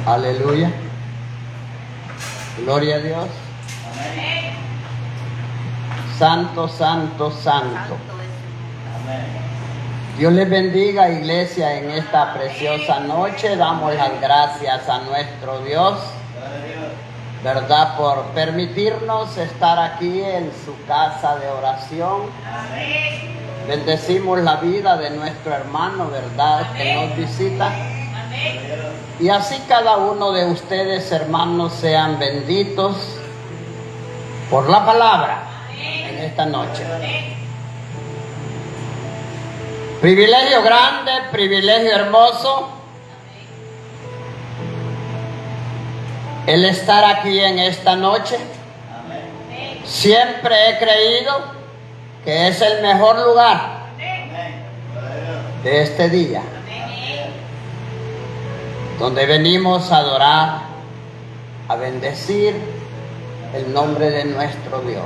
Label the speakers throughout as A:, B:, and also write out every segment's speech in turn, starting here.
A: Aleluya. Gloria a Dios.
B: Amén.
A: Santo, santo, santo.
B: Amén.
A: Dios les bendiga, iglesia, en esta preciosa noche. Damos las gracias a nuestro Dios, ¿verdad?, por permitirnos estar aquí en su casa de oración.
B: Amén.
A: Bendecimos la vida de nuestro hermano, ¿verdad?, que nos visita.
B: Amén.
A: Y así cada uno de ustedes, hermanos, sean benditos por la palabra en esta noche. Privilegio grande, privilegio hermoso, el estar aquí en esta noche. Siempre he creído que es el mejor lugar de este día, donde venimos a adorar, a bendecir el nombre de nuestro Dios.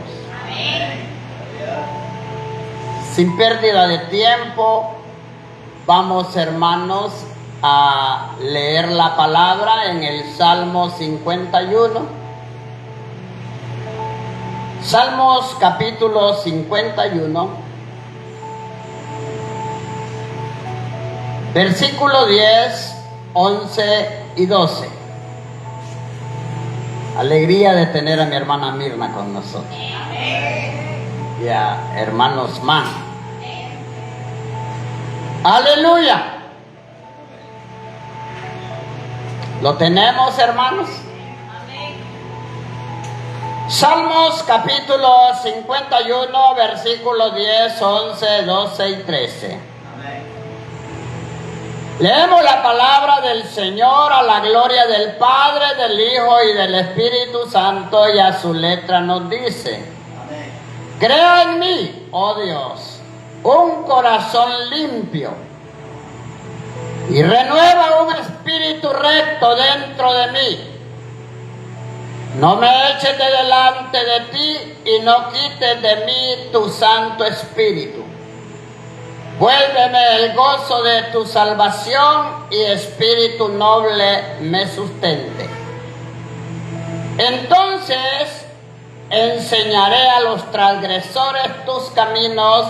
A: Sin pérdida de tiempo, vamos, hermanos, a leer la palabra en el Salmo 51. Salmos capítulo 51, versículo 10, 11 y 12. Alegría de tener a mi hermana Mirna con nosotros. Y a hermanos Man. Aleluya. ¿Lo tenemos, hermanos? Salmos capítulo 51, versículos 10, 11, 12 y 13. Leemos la palabra del Señor a la gloria del Padre, del Hijo y del Espíritu Santo, y a su letra nos dice: Crea en mí, oh Dios, un corazón limpio y renueva un espíritu recto dentro de mí. No me eches de delante de ti y no quites de mí tu Santo Espíritu. Vuélveme el gozo de tu salvación y espíritu noble me sustente. Entonces enseñaré a los transgresores tus caminos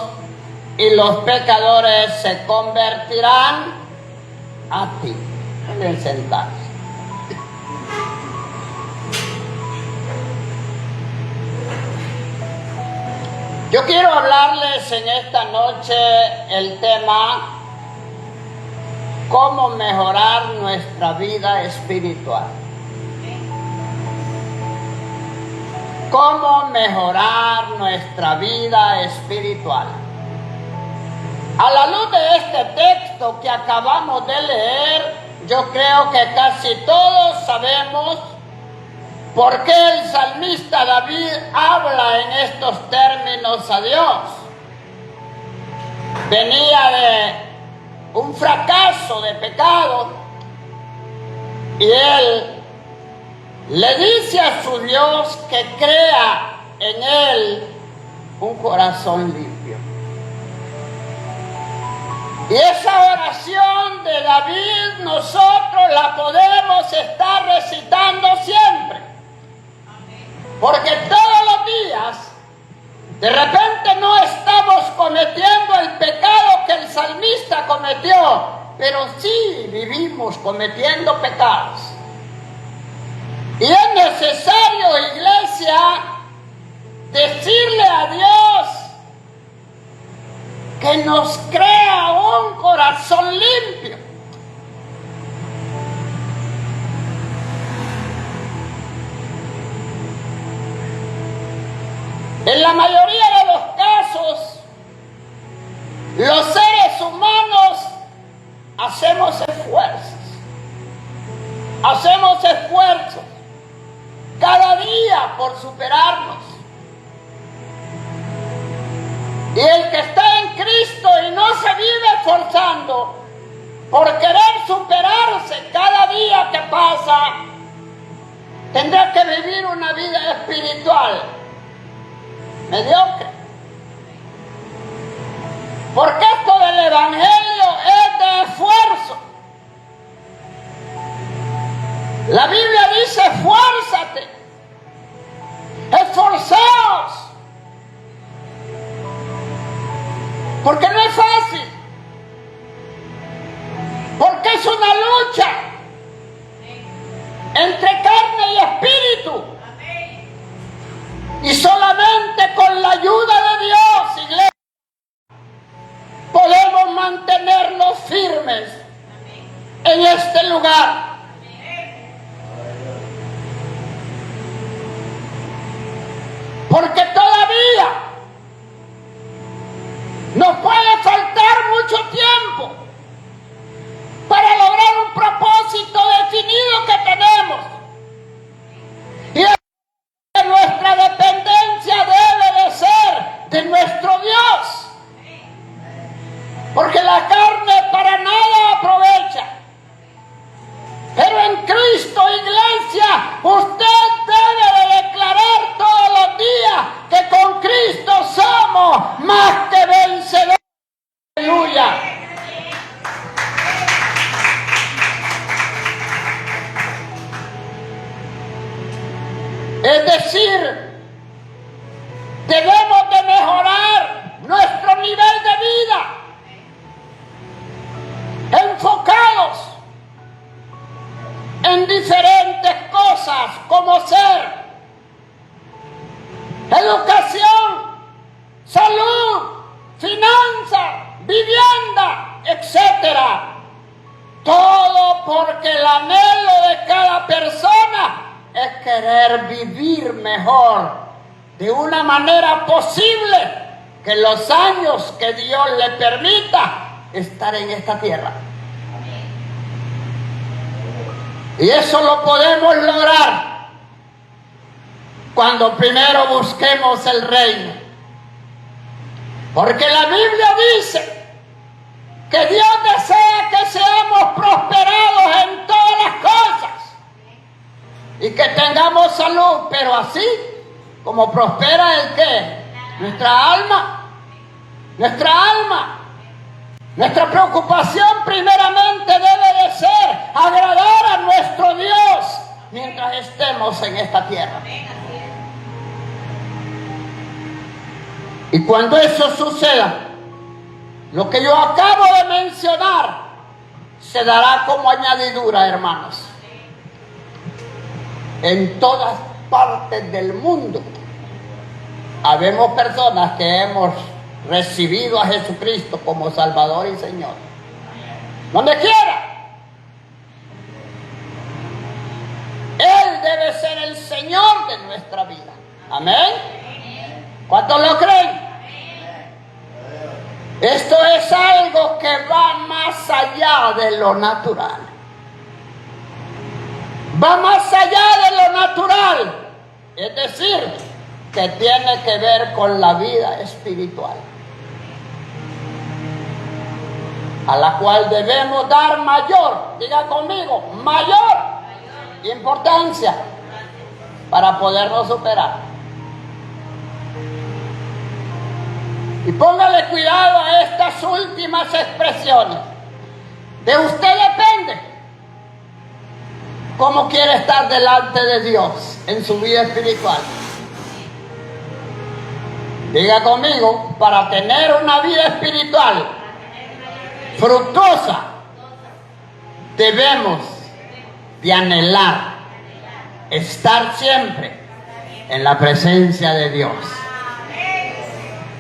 A: y los pecadores se convertirán a ti. Pueden sentarse. Yo quiero hablarles en esta noche el tema: cómo mejorar nuestra vida espiritual. Cómo mejorar nuestra vida espiritual. A la luz de este texto que acabamos de leer, yo creo que casi todos sabemos por qué el salmista David habla en estos términos a Dios. Venía de un fracaso de pecado y él le dice a su Dios que crea en él un corazón limpio. Y esa oración de David nosotros la podemos estar recitando siempre. Porque todos los días, de repente no estamos cometiendo el pecado que el salmista cometió, pero sí vivimos cometiendo pecados. Y es necesario, iglesia, decirle a Dios que nos crea un corazón limpio. En la mayoría de los casos, los seres humanos hacemos esfuerzos cada día por superarnos. Y el que está en Cristo y no se vive esforzando por querer superarse cada día que pasa, tendrá que vivir una vida espiritual mediocre. Porque esto del Evangelio es de esfuerzo. La Biblia dice, esfuérzate, esforzaos, porque no es fácil, porque es una lucha entre carne y espíritu, y solamente con la ayuda de Dios, iglesia, podemos mantenernos firmes en este lugar. Porque todavía nos puede faltar mucho tiempo para lograr un propósito definido que tenemos. Y nuestra dependencia debe de ser de nuestro Dios. Porque la carne para nada aprovecha. Pero en Cristo, iglesia, usted debe de declarar todos los días que con Cristo somos más que vencedores. Aleluya. Es decir, debemos de mejorar nuestro nivel de vida, enfocados en diferentes cosas como ser educación, salud, finanzas, vivienda, etc. Todo porque el anhelo de cada persona es querer vivir mejor, de una manera posible, que los años que Dios le permita estar en esta tierra. Y eso lo podemos lograr cuando primero busquemos el reino. Porque la Biblia dice que Dios desea que seamos prosperados en todas las cosas y que tengamos salud, pero así como prospera el ¿qué? Nuestra alma. Nuestra preocupación primeramente debe de ser agradar a nuestro Dios mientras estemos en esta tierra. Y cuando eso suceda, lo que yo acabo de mencionar se dará como añadidura, hermanos. En todas partes del mundo habemos personas que hemos recibido a Jesucristo como Salvador y Señor. Donde quiera, Él debe ser el Señor de nuestra vida. Amén. ¿Cuántos lo creen? Esto es algo que va más allá de lo natural. Va más allá de lo natural. Es decir, que tiene que ver con la vida espiritual, a la cual debemos dar mayor, diga conmigo, mayor importancia para podernos superar. Y póngale cuidado a estas últimas expresiones. De usted depende cómo quiere estar delante de Dios en su vida espiritual. Diga conmigo, para tener una vida espiritual fructuosa, debemos de anhelar estar siempre en la presencia de Dios.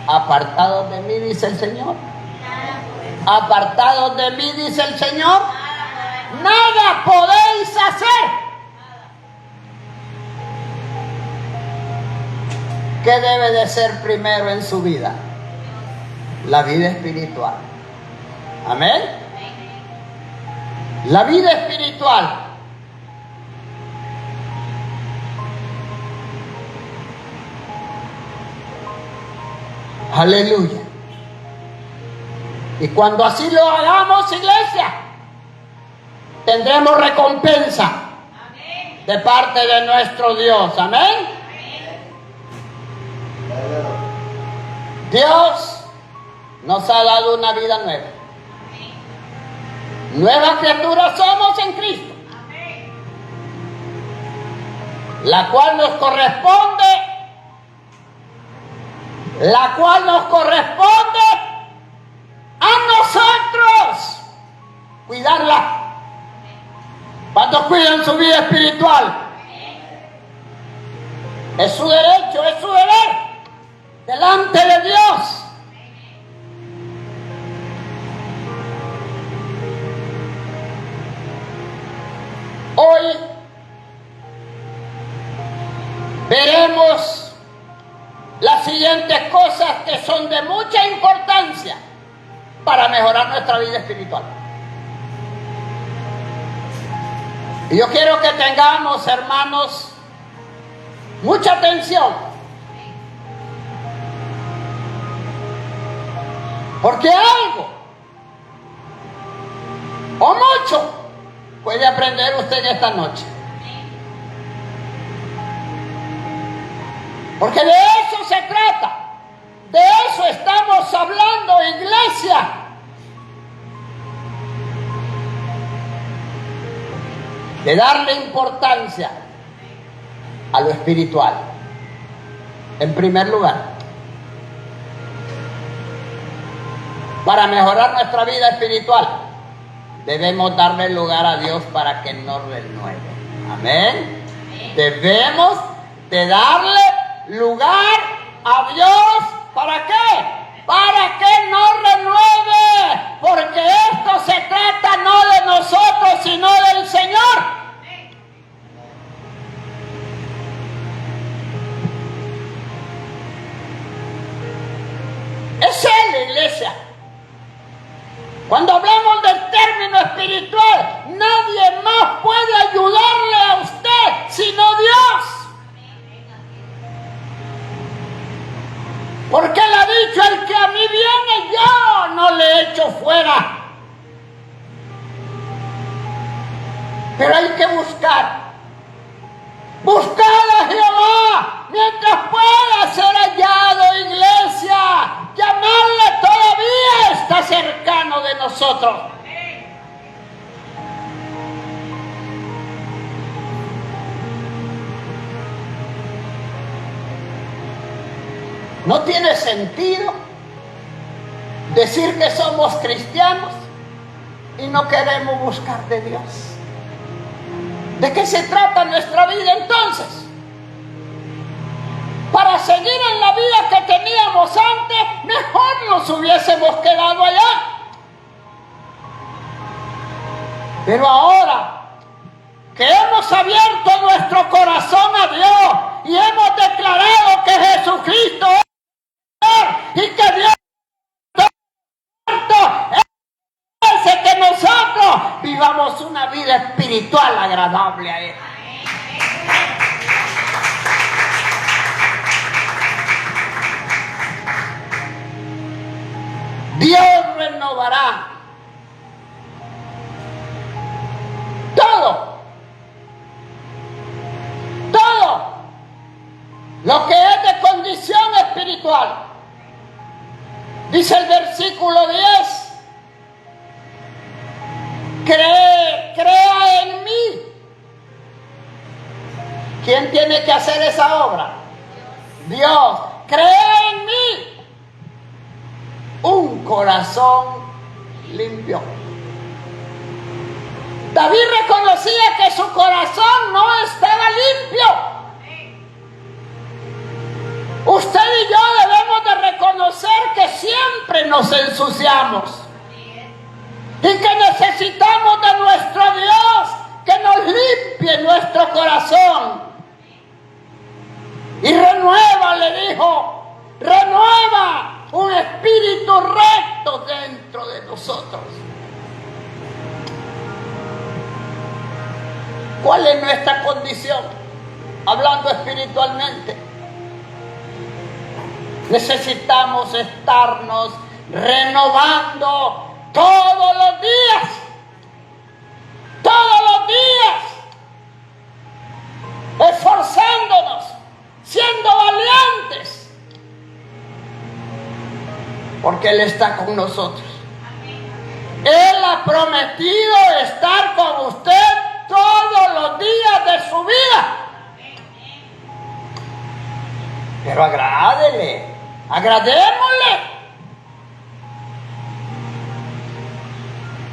A: Apartados de mí, dice el Señor. Apartados de mí, dice el Señor, nada podéis hacer. ¿Qué debe de ser primero en su vida? La vida espiritual. Amén. La vida espiritual. Aleluya. Y cuando así lo hagamos, iglesia, tendremos recompensa de parte de nuestro Dios. Amén. Dios nos ha dado una vida nueva. Nuevas criaturas somos en Cristo. la cual nos corresponde a nosotros cuidarla. ¿Cuántos cuidan su vida espiritual? Es su derecho, es su deber delante de Dios. Hoy veremos las siguientes cosas que son de mucha importancia para mejorar nuestra vida espiritual. Y yo quiero que tengamos, hermanos, mucha atención. Porque algo o mucho puede aprender usted esta noche. Porque de eso se trata. De eso estamos hablando, iglesia. De darle importancia a lo espiritual. En primer lugar, para mejorar nuestra vida espiritual, debemos darle lugar a Dios para que nos renueve. Amén. Debemos de darle lugar a Dios. ¿Para qué? Para que nos renueve. Porque esto se trata no de nosotros, sino del Señor. Es Él, iglesia. Cuando hablamos del término espiritual, nadie más puede ayudarle a usted sino Dios. Porque Él ha dicho: el que a mí viene, yo no le echo fuera. Pero hay que buscar. Buscad a Jehová mientras pueda ser hallado, iglesia. Llamarle todavía está cercano de nosotros. No tiene sentido decir que somos cristianos y no queremos buscar de Dios. ¿De qué se trata nuestra vida entonces? Para seguir en la vida que teníamos antes, mejor nos hubiésemos quedado allá. Pero ahora que hemos abierto nuestro corazón a Dios y hemos declarado que Jesucristo es y que Dios hace que nosotros vivamos una vida espiritual agradable a Él. Dios renovará todo lo que es de condición espiritual. Dice el versículo 10: crea en mí. ¿Quién tiene que hacer esa obra? Dios. Crea en mí un corazón limpio. David reconocía que su corazón no estaba limpio. Usted y yo debemos de reconocer que siempre nos ensuciamos y que necesitamos de nuestro Dios que nos limpie nuestro corazón. Y renueva, le dijo, renueva un espíritu recto dentro de nosotros. ¿Cuál es nuestra condición? Hablando espiritualmente, necesitamos estarnos renovando todos los días, esforzándonos, siendo valientes, porque Él está con nosotros. Él ha prometido estar con usted todos los días de su vida. Pero agrádele, agradémosle.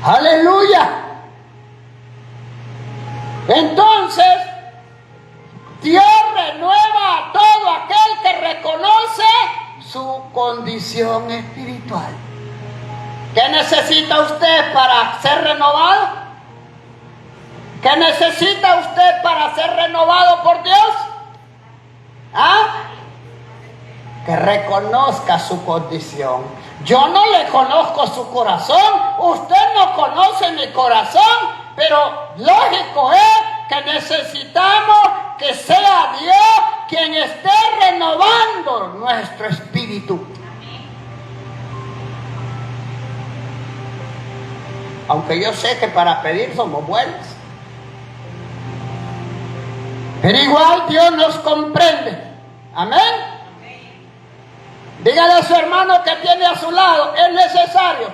A: Aleluya. Entonces, Dios renueva a todo aquel que reconoce su condición espiritual. ¿Qué necesita usted para ser renovado? ¿Qué necesita usted para ser renovado por Dios? ¿Ah? Que reconozca su condición. Yo no le conozco su corazón, usted no conoce mi corazón, pero lógico es que necesitamos que sea Dios quien esté renovando nuestro espíritu. Aunque yo sé que para pedir somos buenos, pero igual Dios nos comprende. Amén. Dígale a su hermano que tiene a su lado, es necesario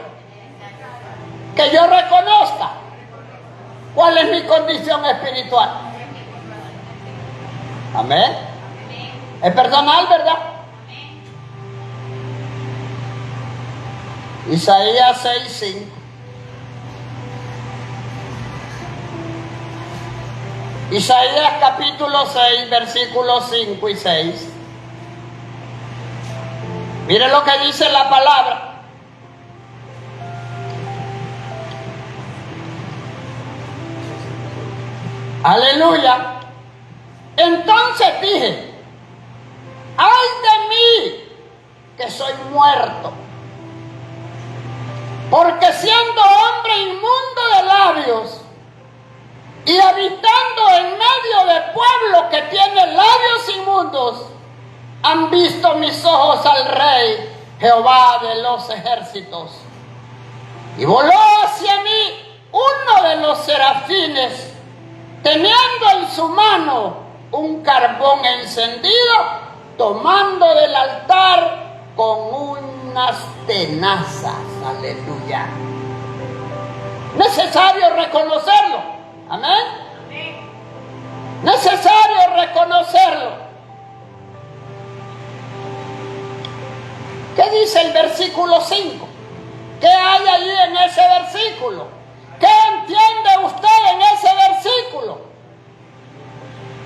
A: que yo reconozca cuál es mi condición espiritual. Amén. Es personal, ¿verdad? Isaías 6:5. Isaías capítulo 6, versículos 5 y 6. Mire lo que dice la palabra. Aleluya. Entonces dije, ay de mí, que soy muerto, porque siendo hombre inmundo de labios y habitando en medio de pueblo que tiene labios inmundos, han visto mis ojos al Rey, Jehová de los ejércitos. Y voló hacia mí uno de los serafines, teniendo en su mano un carbón encendido, tomando del altar con unas tenazas. Aleluya. Necesario reconocerlo. Amén. Necesario reconocerlo. ¿Qué dice el versículo 5? ¿Qué hay allí en ese versículo? ¿Qué entiende usted en ese versículo?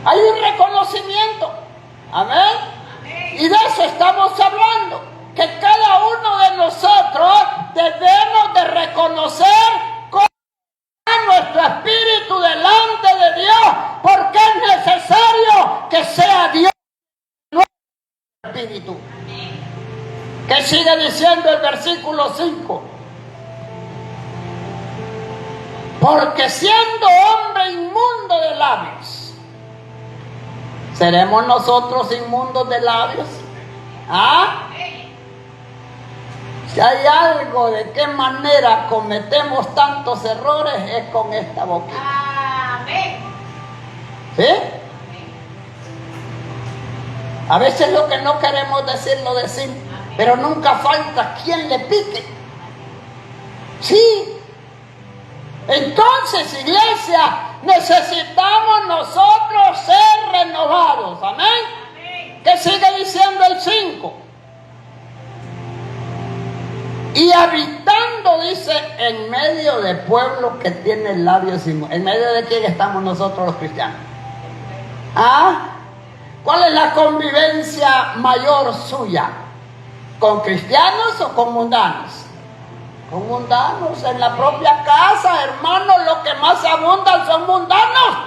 A: Hay un reconocimiento. Amén. Y de eso estamos hablando. Que cada uno de nosotros debemos de reconocer cómo está nuestro espíritu delante de Dios. Porque es necesario que sea Dios nuestro espíritu. ¿Qué sigue diciendo el versículo 5? Porque siendo hombre inmundo de labios, ¿seremos nosotros inmundos de labios? ¿Ah? Si hay algo de qué manera cometemos tantos errores es con esta boquita.
B: Amén.
A: ¿Sí? A veces lo que no queremos decir lo decimos, pero nunca falta quien le pique. Sí. Entonces, iglesia, necesitamos nosotros ser renovados. Amén. ¿Qué sigue diciendo el 5? Y habitando, dice, en medio de pueblo que tiene labios inmundos. ¿En medio de quién estamos nosotros los cristianos? ¿Ah? ¿Cuál es la convivencia mayor suya? ¿Con cristianos o con mundanos? Con mundanos. En la propia casa, hermanos, lo que más abundan son mundanos.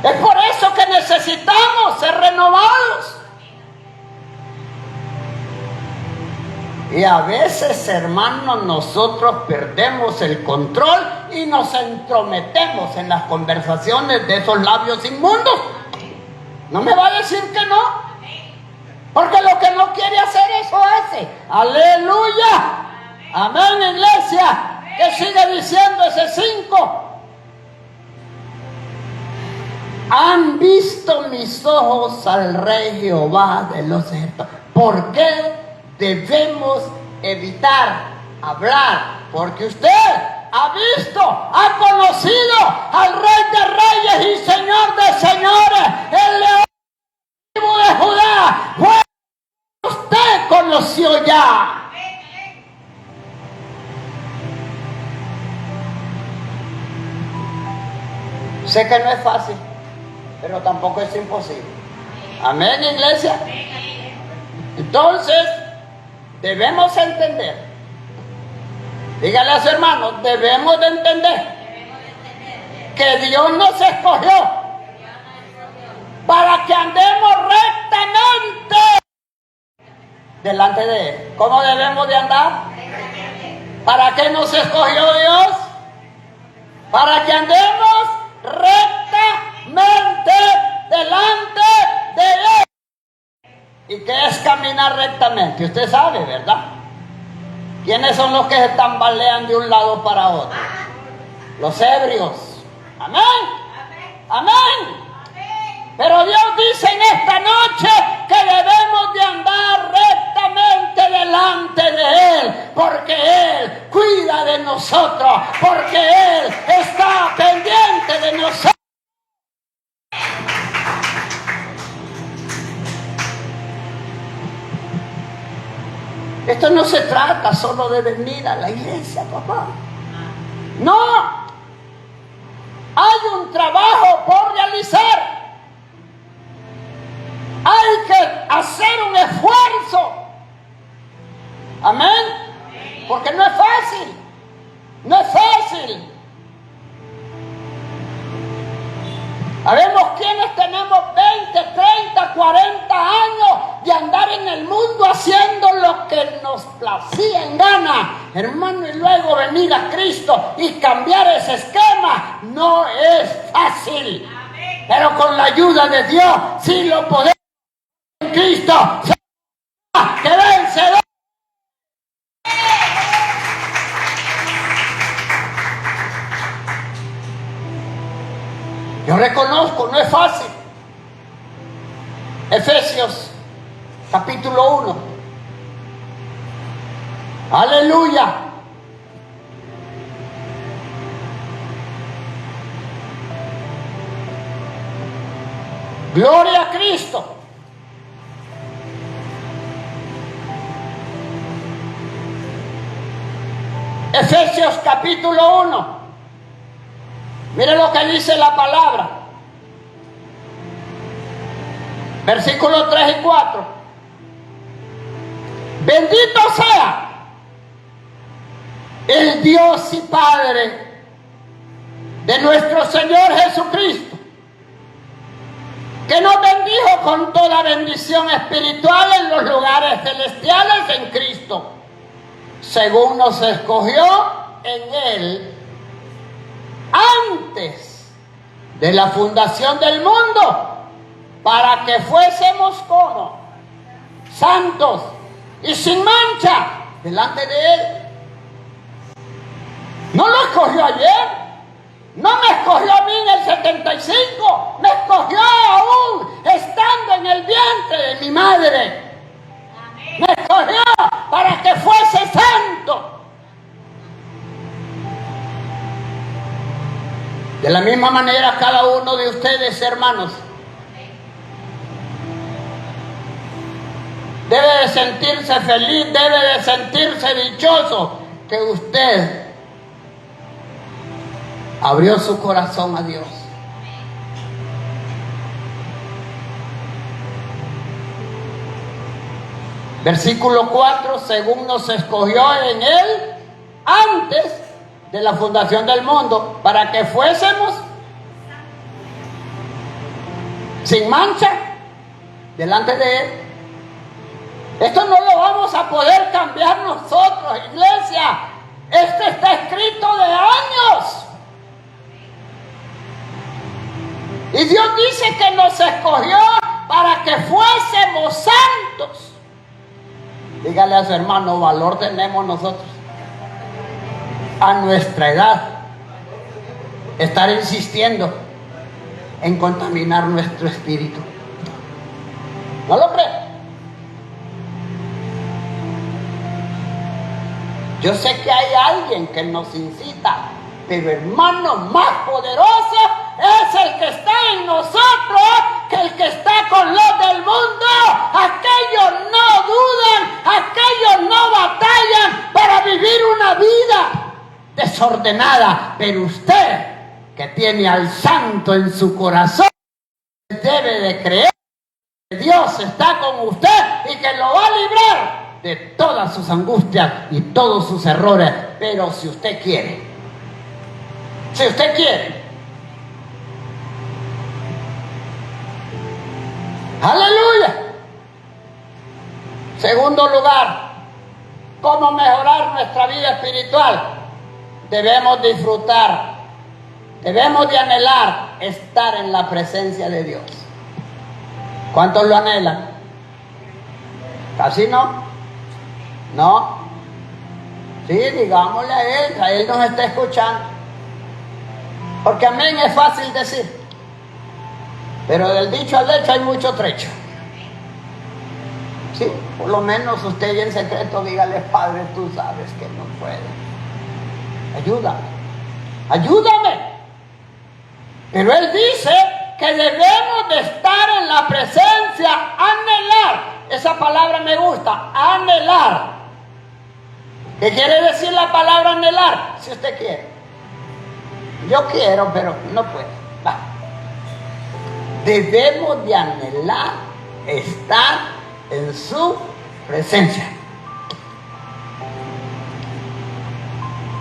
A: Es por eso que necesitamos ser renovados. Y a veces, hermanos, nosotros perdemos el control y nos entrometemos en las conversaciones de esos labios inmundos. No me va a decir que no. Porque lo que no quiere hacer, eso hace. ¡Aleluya! Amén, iglesia. ¿Qué sigue diciendo ese 5? Han visto mis ojos al Rey Jehová de los ejércitos. ¿Por qué debemos evitar hablar? Porque usted ha visto, ha conocido al Rey de Reyes y Señor de Señores, el león Sé que no es fácil, pero tampoco es imposible. Amén, iglesia. Entonces, debemos entender. Dígale a su hermano, debemos de entender que Dios nos escogió para que andemos rectamente delante de Él. ¿Cómo debemos de andar? ¿Para qué nos escogió Dios? Para que andemos rectamente delante de Él. ¿Y qué es caminar rectamente? Usted sabe, ¿verdad? ¿Quiénes son los que se tambalean de un lado para otro? Los ebrios. Amén. Amén. Pero Dios dice en esta noche que debemos de andar rectamente delante de Él, porque Él cuida de nosotros, porque Él está pendiente de nosotros. Esto no se trata solo de venir a la iglesia, papá. No. Hay un trabajo por realizar. Hay que hacer un esfuerzo. Amén. Porque no es fácil. No es fácil. Habemos quienes tenemos 20, 30, 40 años de andar en el mundo haciendo lo que nos placía en gana, hermano, y luego venir a Cristo y cambiar ese esquema. No es fácil. Pero con la ayuda de Dios, sí lo podemos. En Cristo, que vencedor. Yo reconozco, no es fácil. Efesios, capítulo 1. Aleluya. Gloria a Cristo. Efesios capítulo 1. Mire lo que dice la palabra. Versículos 3 y 4. Bendito sea el Dios y Padre de nuestro Señor Jesucristo, que nos bendijo con toda bendición espiritual en los lugares celestiales en Cristo, según nos escogió en Él antes de la fundación del mundo, para que fuésemos como santos y sin mancha delante de Él. No lo escogió ayer, no me escogió a mí en el 75, me escogió aún estando en el vientre de mi madre. Me escogió para que fuese santo. De la misma manera, cada uno de ustedes, hermanos, debe de sentirse feliz, debe de sentirse dichoso que usted abrió su corazón a Dios. Versículo 4, según nos escogió en Él antes de la fundación del mundo, para que fuésemos sin mancha delante de Él. Esto no lo vamos a poder cambiar nosotros, iglesia. Esto está escrito de años. Y Dios dice que nos escogió para que fuésemos santos. Dígale a su hermano, valor tenemos nosotros a nuestra edad estar insistiendo en contaminar nuestro espíritu. ¿No lo cree? Yo sé que hay alguien que nos incita, pero hermano, más poderoso es el que está en nosotros que el que está con los del mundo. Aquellos no dudan, aquellos no batallan para vivir una vida desordenada, pero usted que tiene al Santo en su corazón, debe de creer que Dios está con usted y que lo va a librar de todas sus angustias y todos sus errores. Pero si usted quiere, aleluya. Segundo lugar, ¿cómo mejorar nuestra vida espiritual? Debemos disfrutar, debemos de anhelar estar en la presencia de Dios. ¿Cuántos lo anhelan? ¿Casi no? ¿No? Sí, digámosle a Él nos está escuchando. Porque amén es fácil decir, pero del dicho al hecho hay mucho trecho. Sí, por lo menos usted y en secreto dígale: Padre, tú sabes que no puedo. Ayúdame. Pero Él dice que debemos de estar en la presencia, anhelar. Esa palabra me gusta, anhelar. ¿Qué quiere decir la palabra anhelar? Si usted quiere. Yo quiero, pero no puedo. Va. Debemos de anhelar estar en su presencia.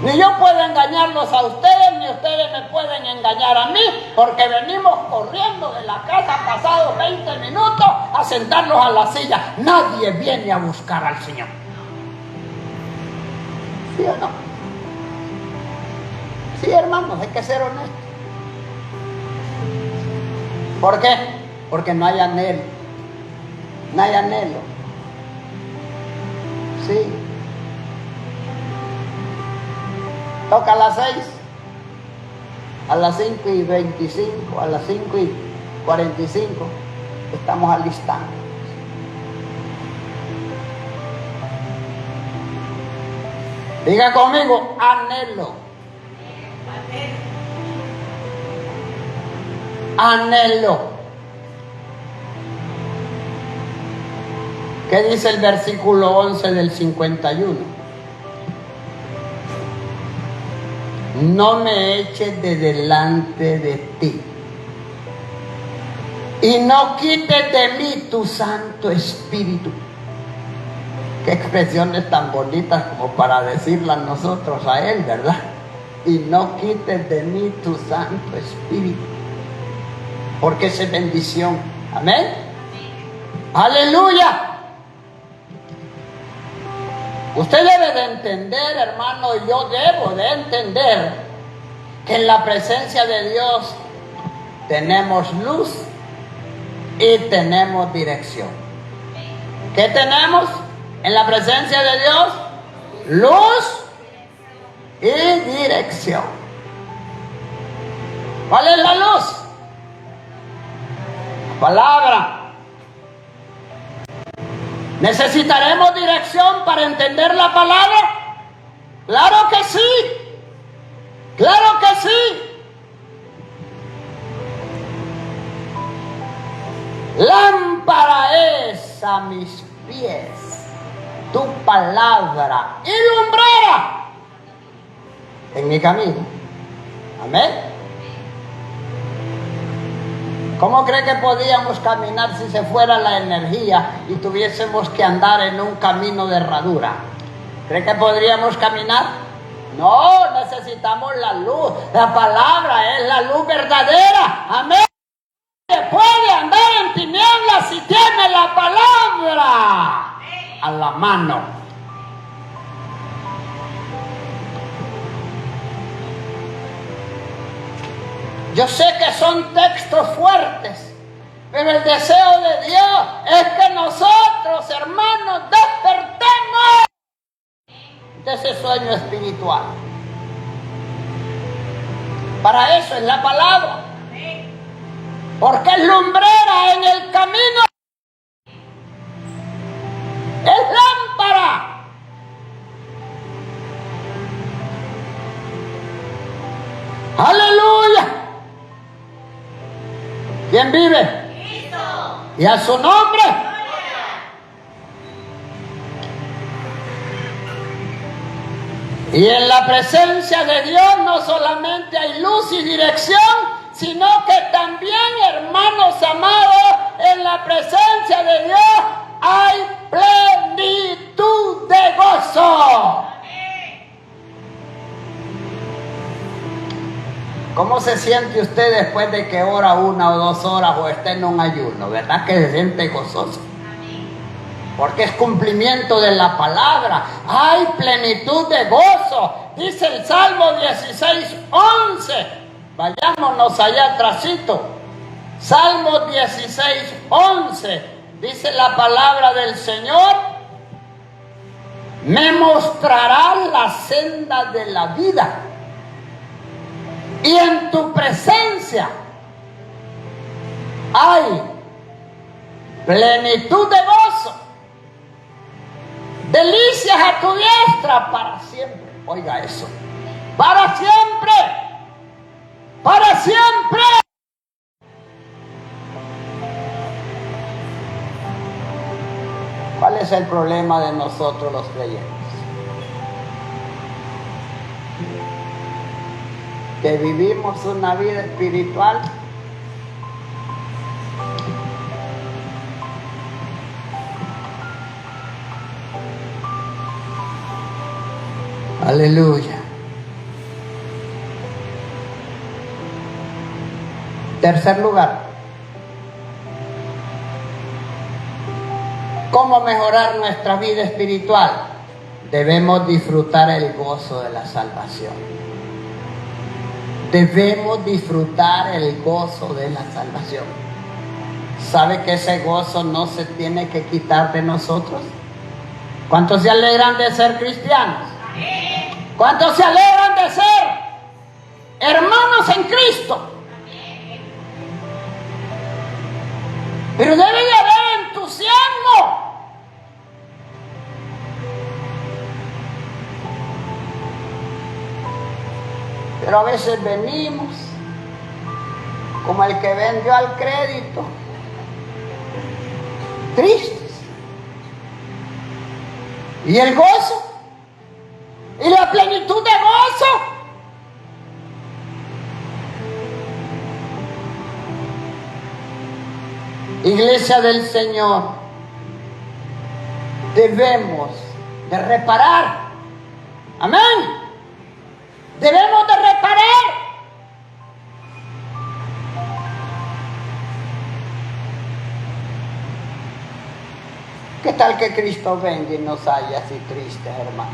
A: Ni yo puedo engañarlos a ustedes, ni ustedes me pueden engañar a mí, porque venimos corriendo de la casa pasados 20 minutos a sentarnos a la silla. Nadie viene a buscar al Señor. ¿Sí o no? Sí, hermanos, hay que ser honestos. ¿Por qué? Porque no hay anhelo. No hay anhelo. Sí. Toca a las 6, a las 5:25, a las 5:45 estamos alistando. Diga conmigo: anhelo. Anhelo. ¿Qué dice el versículo 11 del 51? No me eches de delante de ti y no quites de mí tu Santo Espíritu. Qué expresiones tan bonitas como para decirlas nosotros a Él, ¿verdad? Y no quites de mí tu Santo Espíritu, porque es bendición. Amén. Aleluya. Usted debe de entender, hermano, y yo debo de entender que en la presencia de Dios tenemos luz y tenemos dirección. ¿Qué tenemos en la presencia de Dios? Luz y dirección. ¿Cuál es la luz? La palabra. ¿Necesitaremos dirección para entender la palabra? ¡Claro que sí! ¡Claro que sí! Lámpara es a mis pies tu palabra y lumbrera en mi camino. Amén. ¿Cómo cree que podíamos caminar si se fuera la energía y tuviésemos que andar en un camino de herradura? ¿Cree que podríamos caminar? No, necesitamos la luz. La palabra es la luz verdadera. Amén. Se puede andar en tinieblas si tiene la palabra a la mano. Yo sé que son textos fuertes, pero el deseo de Dios es que nosotros, hermanos, despertemos de ese sueño espiritual. Para eso es la palabra, porque es lumbrera en el camino, es lámpara. Aleluya. ¿Quién vive?
B: Cristo.
A: Y a su nombre. Y en la presencia de Dios no solamente hay luz y dirección, sino que también, hermanos amados, en la presencia de Dios hay plenitud de gozo. ¿Cómo se siente usted después de que ora 1 o 2 horas o esté en un ayuno? ¿Verdad que se siente gozoso? Porque es cumplimiento de la palabra. Hay plenitud de gozo. Dice el Salmo 16:11. Vayámonos allá atrásito. Salmo 16:11. Dice la palabra del Señor: me mostrará la senda de la vida, y en tu presencia hay plenitud de gozo, delicias a tu diestra para siempre. Oiga eso, para siempre, para siempre. ¿Cuál es el problema de nosotros los creyentes? Que vivimos una vida espiritual aleluya. Tercer lugar, ¿cómo mejorar nuestra vida espiritual? Debemos disfrutar el gozo de la salvación. Debemos disfrutar el gozo de la salvación. ¿Sabe que ese gozo no se tiene que quitar de nosotros? ¿Cuántos se alegran de ser cristianos? ¿Cuántos se alegran de ser hermanos en Cristo? Pero debe de haber entusiasmo. Pero a veces venimos como el que vendió al crédito, tristes. ¿Y el gozo? ¿Y la plenitud de gozo? Iglesia del Señor, debemos de reparar. Amén. Debemos de reparar. ¿Qué tal que Cristo venga y nos haya así tristes, hermanos?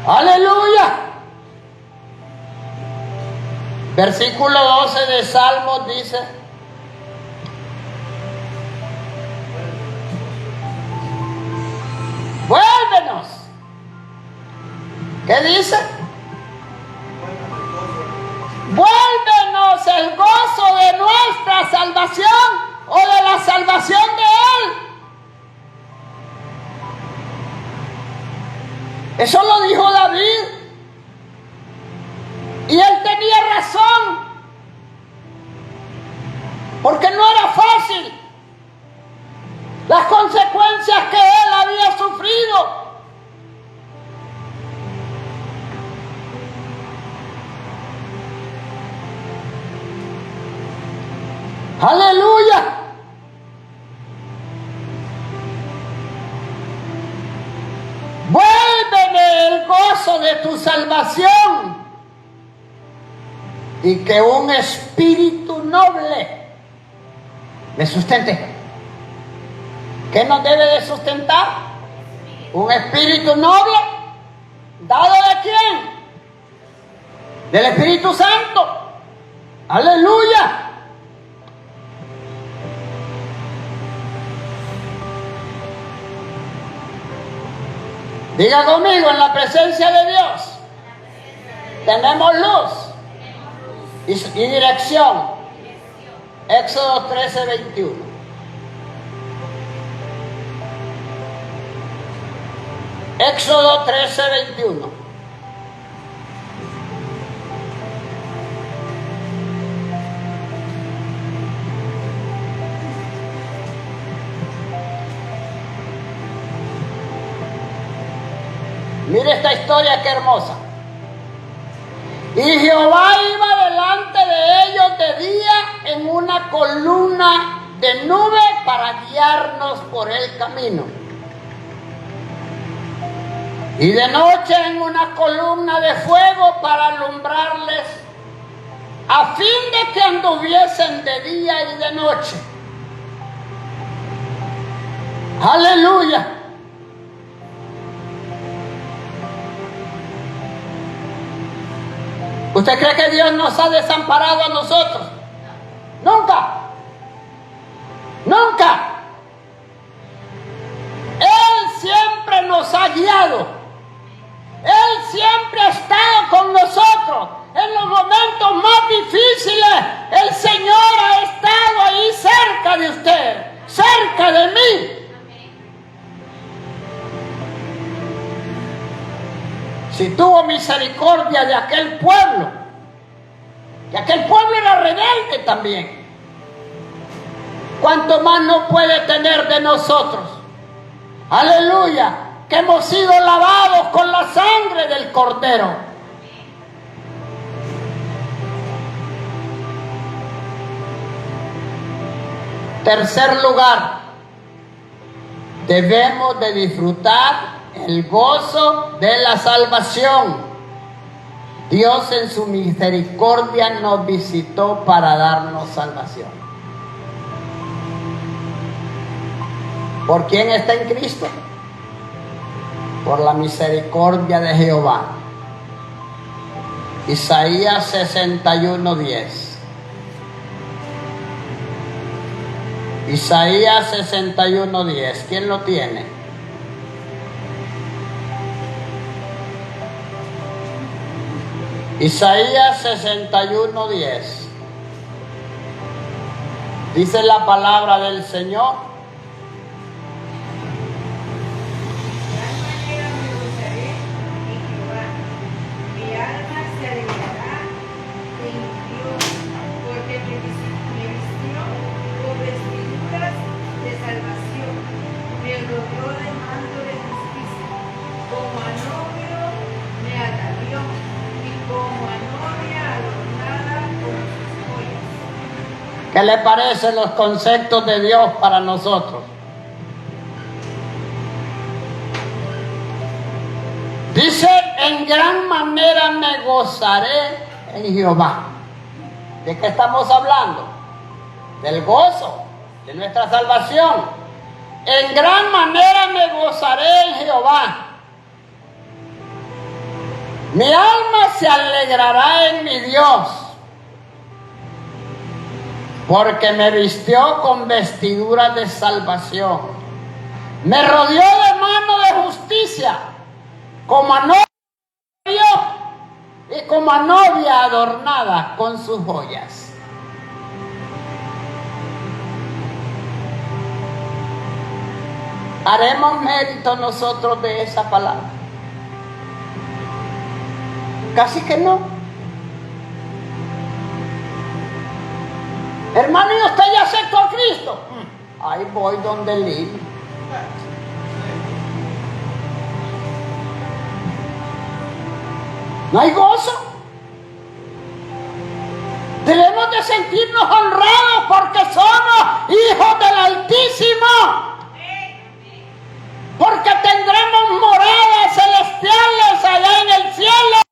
A: Aleluya. Versículo 12 de Salmos dice: vuélvenos. ¿Qué dice? Vuélvenos el gozo de nuestra salvación, o de la salvación de Él. Eso lo dijo David. Y él tenía razón. Porque no era fácil las consecuencias que él había sufrido. Aleluya. Vuélveme el gozo de tu salvación, y que un espíritu noble me sustente. ¿Qué nos debe de sustentar? Un espíritu noble, ¿dado de quién? Del Espíritu Santo. Aleluya. Diga conmigo: en la presencia de Dios tenemos luz y dirección. Éxodo 13:21. Éxodo 13:21. Mire esta historia, qué hermosa. Y Jehová iba delante de ellos de día en una columna de nube para guiarnos por el camino. Y de noche en una columna de fuego para alumbrarles, a fin de que anduviesen de día y de noche. Aleluya. ¿Usted cree que Dios nos ha desamparado a nosotros? Nunca. Nunca. Él siempre nos ha guiado. Él siempre ha estado con nosotros. En los momentos más difíciles, el Señor ha estado ahí cerca de usted, cerca de mí. Si tuvo misericordia de aquel pueblo, que aquel pueblo era rebelde también, ¿cuánto más no puede tener de nosotros? Aleluya, que hemos sido lavados con la sangre del Cordero. Tercer lugar, debemos de disfrutar el gozo de la salvación. Dios en su misericordia nos visitó para darnos salvación. ¿Por quién está en Cristo? Por la misericordia de Jehová. Isaías 61:10. Isaías 61:10. ¿Quién lo tiene? Isaías 61:10. Dice la palabra del Señor. ¿Qué le parecen los conceptos de Dios para nosotros? Dice, en gran manera me gozaré en Jehová. ¿De qué estamos hablando? Del gozo, de nuestra salvación. En gran manera me gozaré en Jehová. Mi alma se alegrará en mi Dios, porque me vistió con vestiduras de salvación. Me rodeó de mano de justicia, como a novia y como a novia adornada con sus joyas. ¿Haremos mérito nosotros de esa palabra? Casi que no. Hermano, ¿y usted ya aceptó a Cristo? Ahí voy donde Lili. ¿No hay gozo? Debemos de sentirnos honrados porque somos hijos del Altísimo. Porque tendremos moradas celestiales allá en el cielo.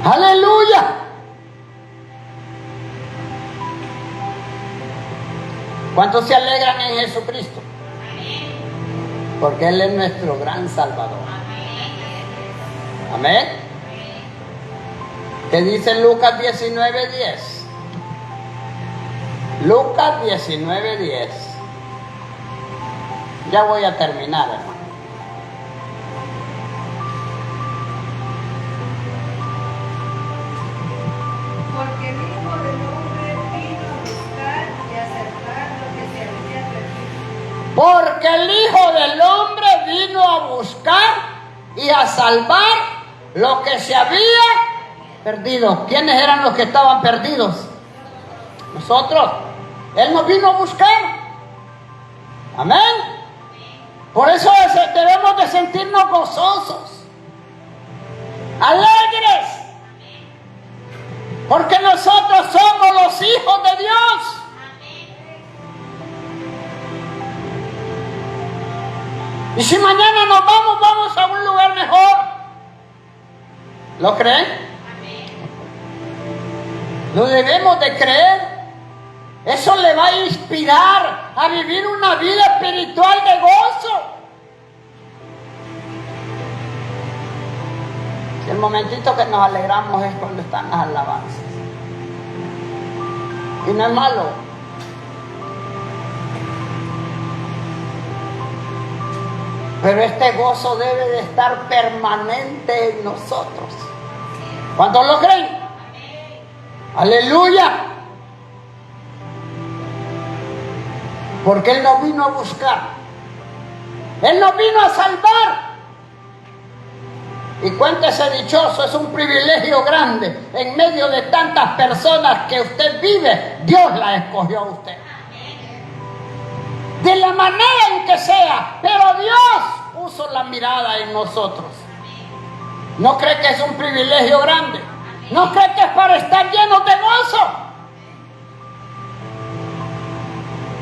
A: Aleluya. ¿Cuántos se alegran en Jesucristo? Porque Él es nuestro gran Salvador. Amén. ¿Qué dice Lucas 19:10? Lucas 19:10. Ya voy a terminar, hermano.
C: Porque el Hijo del Hombre vino a buscar y a salvar lo que se había perdido.
A: Porque el Hijo del Hombre vino a buscar y a salvar lo que se había perdido. ¿Quiénes eran los que estaban perdidos? Nosotros, Él nos vino a buscar. Amén. Por eso debemos de sentirnos gozosos, alegres, porque nosotros somos los hijos de Dios. Y si mañana nos vamos a un lugar mejor. ¿Lo creen? Lo debemos de creer. Eso le va a inspirar a vivir una vida espiritual de gozo. Si el momentito que nos alegramos es cuando están las alabanzas. Y no es malo. Pero este gozo debe de estar permanente en nosotros. ¿Cuántos lo creen? Aleluya. Porque Él nos vino a buscar. Él nos vino a salvar. Y cuéntese dichoso, es un privilegio grande. En medio de tantas personas que usted vive, Dios la escogió a usted. De la manera en que sea, pero Dios puso la mirada en nosotros. ¿No cree que es un privilegio grande? ¿No cree que es para estar llenos de gozo?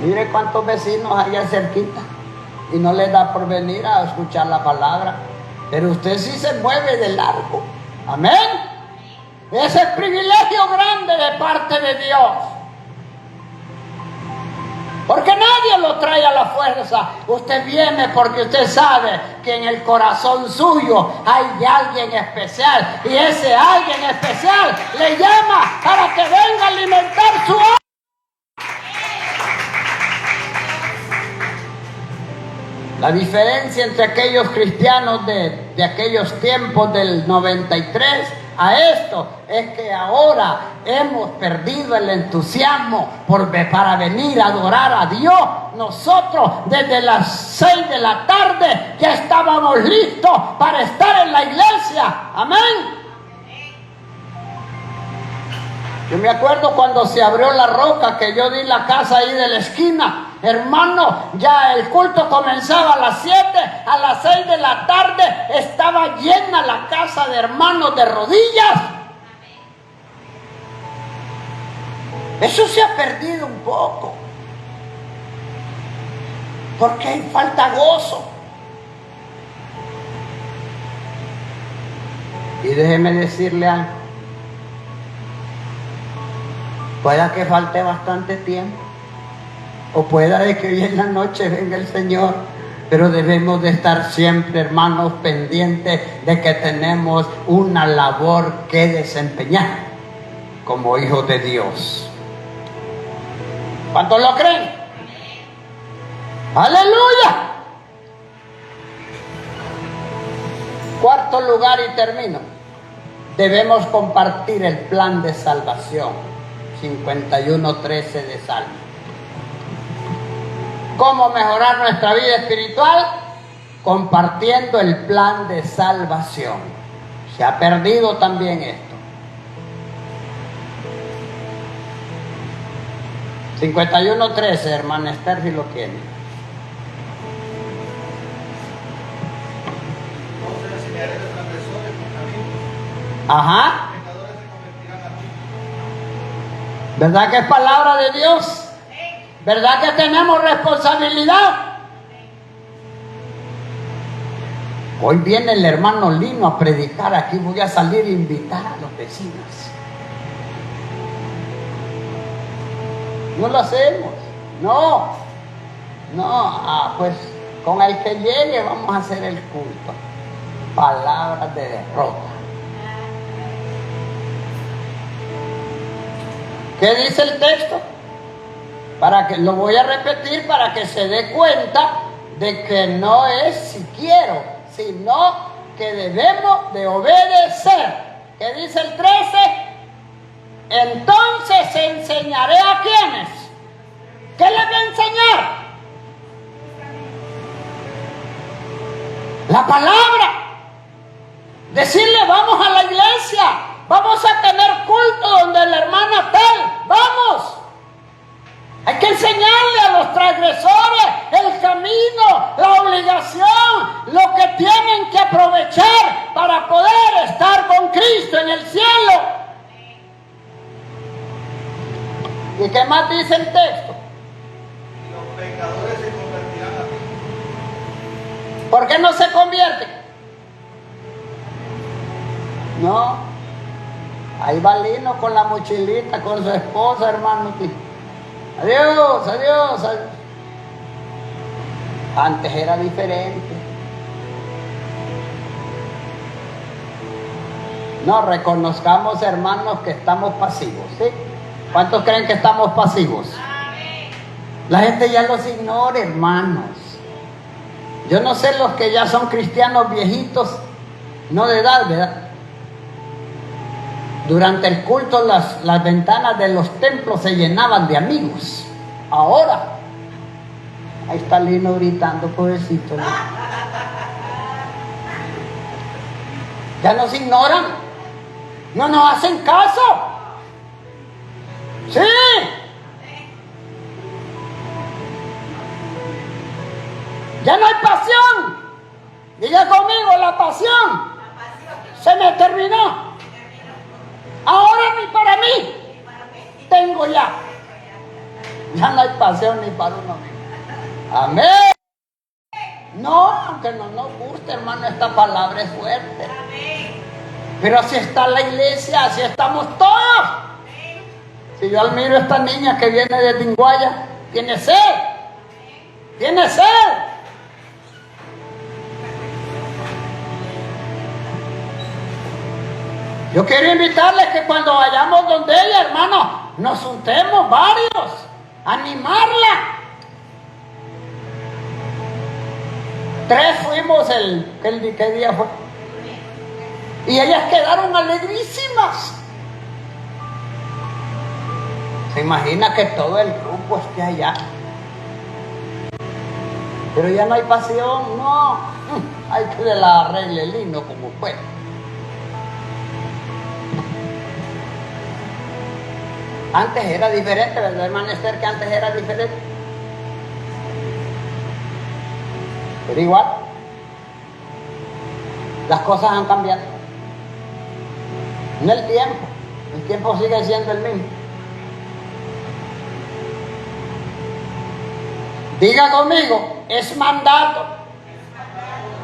A: Mire cuántos vecinos hay cerquita y no les da por venir a escuchar la palabra, pero usted sí se mueve de largo. Amén. Ese es privilegio grande de parte de Dios. Porque nadie lo trae a la fuerza. Usted viene porque usted sabe que en el corazón suyo hay alguien especial. Y ese alguien especial le llama para que venga a alimentar su alma. La diferencia entre aquellos cristianos de aquellos tiempos del 93 a esto es que ahora hemos perdido el entusiasmo para venir a adorar a Dios. Nosotros desde las 6 de la tarde ya estábamos listos para estar en la iglesia. Amén. Yo me acuerdo cuando se abrió la roca, que yo di la casa ahí de la esquina. Hermano, ya el culto comenzaba a las 7, a las 6 de la tarde estaba llena la casa de hermanos de rodillas. Eso se ha perdido un poco, porque hay falta gozo. Y déjeme decirle algo, pueda que falte bastante tiempo, o pueda de que hoy en la noche venga el Señor, pero debemos de estar siempre, hermanos, pendientes de que tenemos una labor que desempeñar como hijos de Dios. ¿Cuántos lo creen? ¡Aleluya! Cuarto lugar y termino. Debemos compartir el plan de salvación. 51:13 de Salmo. ¿Cómo mejorar nuestra vida espiritual? Compartiendo el plan de salvación. Se ha perdido también esto. 51:13, hermana Esther, si lo tiene. Ajá. ¿Verdad que es palabra de Dios? ¿Verdad que tenemos responsabilidad? Hoy viene el hermano Lino a predicar aquí. Voy a salir a invitar a los vecinos. No lo hacemos. No. Pues con el que llegue vamos a hacer el culto. Palabras de derrota. ¿Qué dice el texto? Lo voy a repetir para que se dé cuenta de que no es si quiero, sino que debemos de obedecer. ¿Qué dice el 13? Entonces enseñaré a quienes. ¿Qué les voy a enseñar? La palabra. Decirle, vamos a la iglesia. Vamos a tener culto donde la hermana tal. Vamos. ¿Y qué más dice el texto?
D: Y los pecadores se convertirán a ti.
A: ¿Por qué no se convierten? No. Ahí va Lino con la mochilita, con su esposa, hermano. Adiós, adiós, adiós. Antes era diferente. No reconozcamos, hermanos, que estamos pasivos, ¿sí? ¿Cuántos creen que estamos pasivos?
B: Amén.
A: La gente ya los ignora, hermanos. Yo no sé los que ya son cristianos viejitos, no de edad, ¿verdad? Durante el culto las ventanas de los templos se llenaban de amigos. Ahora, ahí está Lino gritando, pobrecito. Ya nos ignoran, no nos hacen caso. Sí. Ya no hay pasión. Diga conmigo, la pasión se me terminó. Ahora ni para mí tengo ya. Ya no hay pasión ni para uno mismo. Amén. No, aunque no nos guste, hermano, esta palabra es fuerte. Pero así está la iglesia, así estamos todos. Si yo admiro a esta niña que viene de Tinguaya, tiene sed. Tiene sed. Yo quiero invitarles que cuando vayamos donde ella, hermano, nos juntemos varios, animarla. 3 fuimos ¿qué día fue? Y ellas quedaron alegrísimas. Se imagina que todo el grupo esté allá. Pero ya no hay pasión, no. Hay que la arregle lindo como fue. Antes era diferente, ¿verdad, hermano Esther? Que antes era diferente. Pero igual, las cosas han cambiado. No el tiempo sigue siendo el mismo. Diga conmigo, es mandato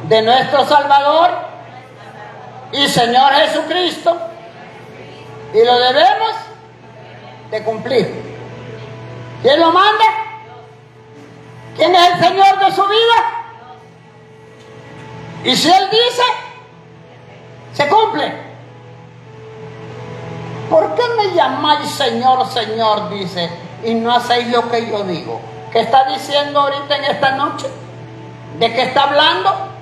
A: de nuestro Salvador y Señor Jesucristo, y lo debemos de cumplir. ¿Quién lo manda? ¿Quién es el Señor de su vida? Y si Él dice, se cumple. ¿Por qué me llamáis Señor, Señor? Dice, y no hacéis lo que yo digo. ¿Qué está diciendo ahorita en esta noche? ¿De qué está hablando?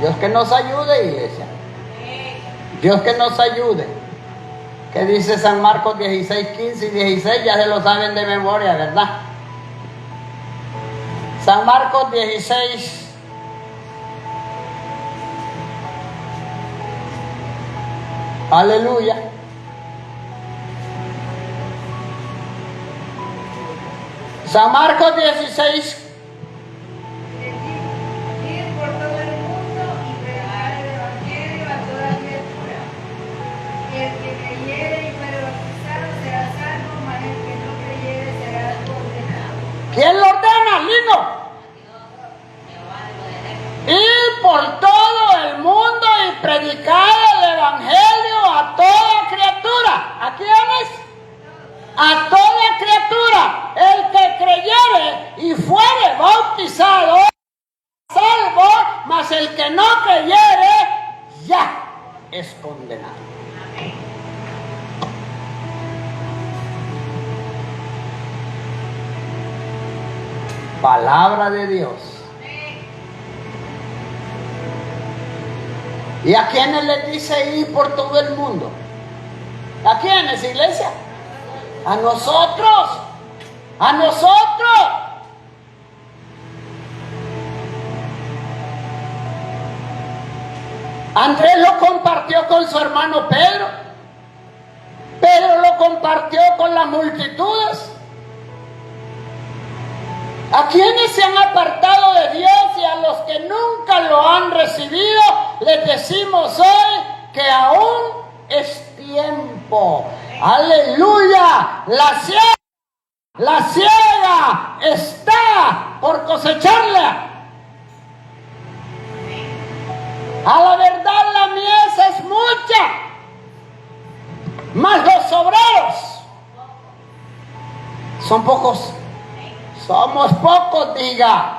A: Dios que nos ayude, iglesia. Dios que nos ayude. ¿Qué dice San Marcos 16, 15 y 16? Ya se lo saben de memoria, ¿verdad? San Marcos 16. Aleluya. San Marcos 16.
C: Ir por todo el mundo y predicar el evangelio a toda criatura. Y el que creyere y fuere bautizado será salvo, mas el que no creyere será condenado.
A: ¿Quién lo ordena, Lino? Ir por todo el mundo y predicar el evangelio a toda criatura. ¿A quiénes? A toda criatura. El que creyere y fuere bautizado, salvo, mas el que no creyere, ya es condenado. Palabra de Dios. ¿Y a quiénes les dice ir por todo el mundo? ¿A quiénes, iglesia? A nosotros. A nosotros. Andrés lo compartió con su hermano Pedro. Pedro lo compartió con las multitudes. A quienes se han apartado de Dios y a los que nunca lo han recibido, les decimos hoy que aún es tiempo. Aleluya. La siega está por cosecharla. A la verdad la mies es mucha, mas los obreros son pocos. Somos pocos, diga.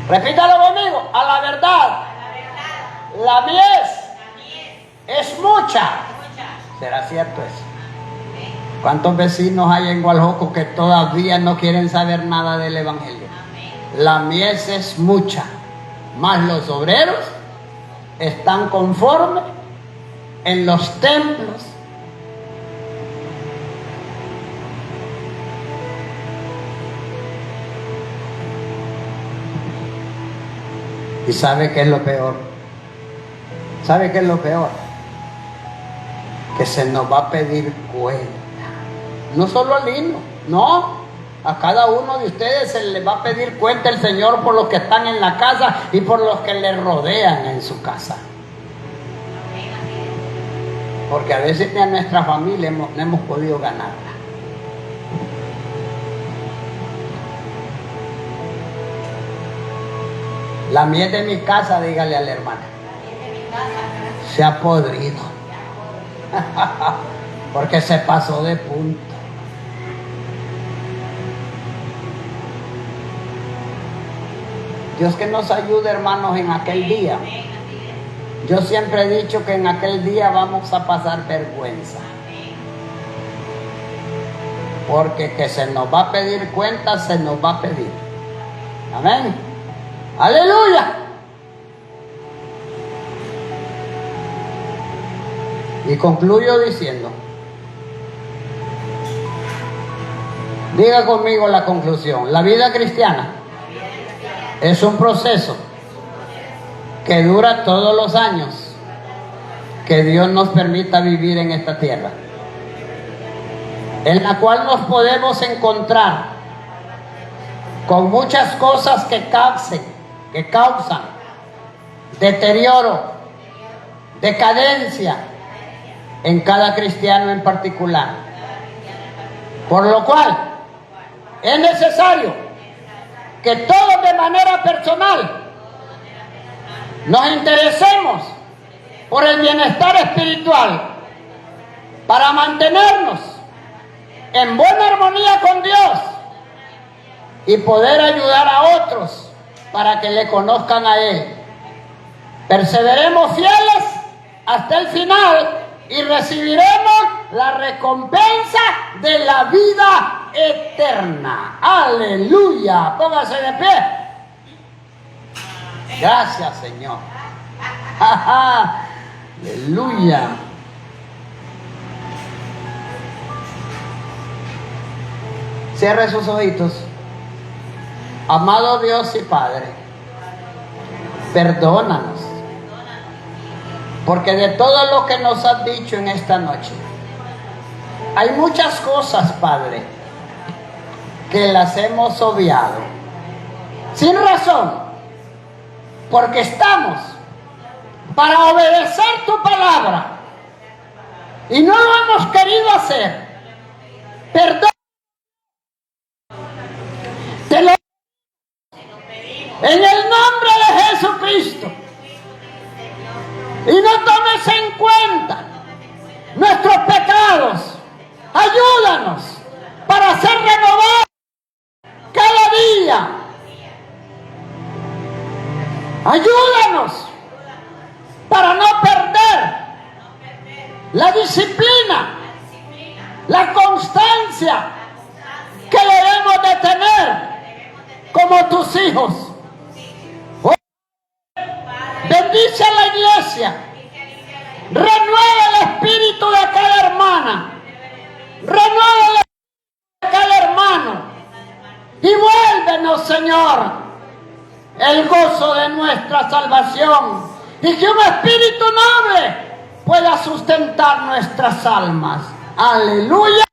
A: Repítalo conmigo. A la verdad, la mies es mucha. ¿Será cierto eso? ¿Cuántos vecinos hay en Gualjoco que todavía no quieren saber nada del evangelio? La mies es mucha, mas los obreros están conformes en los templos. ¿Y sabe qué es lo peor? ¿Sabe qué es lo peor? Que se nos va a pedir cuenta. No solo al himno, no. A cada uno de ustedes se le va a pedir cuenta el Señor por los que están en la casa y por los que le rodean en su casa. Porque a veces ni a nuestra familia no hemos podido ganarla. La miel de mi casa, dígale a la hermana, se ha podrido. Porque se pasó de punto. Dios que nos ayude, hermanos, en aquel día. Yo siempre he dicho que en aquel día vamos a pasar vergüenza. Porque que se nos va a pedir cuenta, se nos va a pedir. Amén. Aleluya. Y concluyo diciendo, diga conmigo la conclusión. La vida cristiana es un proceso que dura todos los años que Dios nos permita vivir en esta tierra, en la cual nos podemos encontrar con muchas cosas que causan deterioro, decadencia en cada cristiano en particular. Por lo cual es necesario que todos de manera personal nos interesemos por el bienestar espiritual para mantenernos en buena armonía con Dios y poder ayudar a otros para que le conozcan a Él. Perseveremos fieles hasta el final y recibiremos la recompensa de la vida eterna. Aleluya. Póngase de pie. Gracias, Señor. Aleluya. Cierre sus ojitos. Amado Dios y Padre, perdónanos, porque de todo lo que nos has dicho en esta noche, hay muchas cosas, Padre, que las hemos obviado, sin razón, porque estamos para obedecer tu palabra y no lo hemos querido hacer. Perdón. Te lo en el nombre de Jesucristo. Y no tomes en cuenta nuestros pecados. Ayúdanos para ser renovados cada día. Ayúdanos para no perder la disciplina, la constancia que debemos de tener como tus hijos. Bendice a la iglesia. Renueva el espíritu de cada hermana. Renueva el espíritu de cada hermano. Y vuélvenos, Señor, el gozo de nuestra salvación. Y que un espíritu noble pueda sustentar nuestras almas. Aleluya.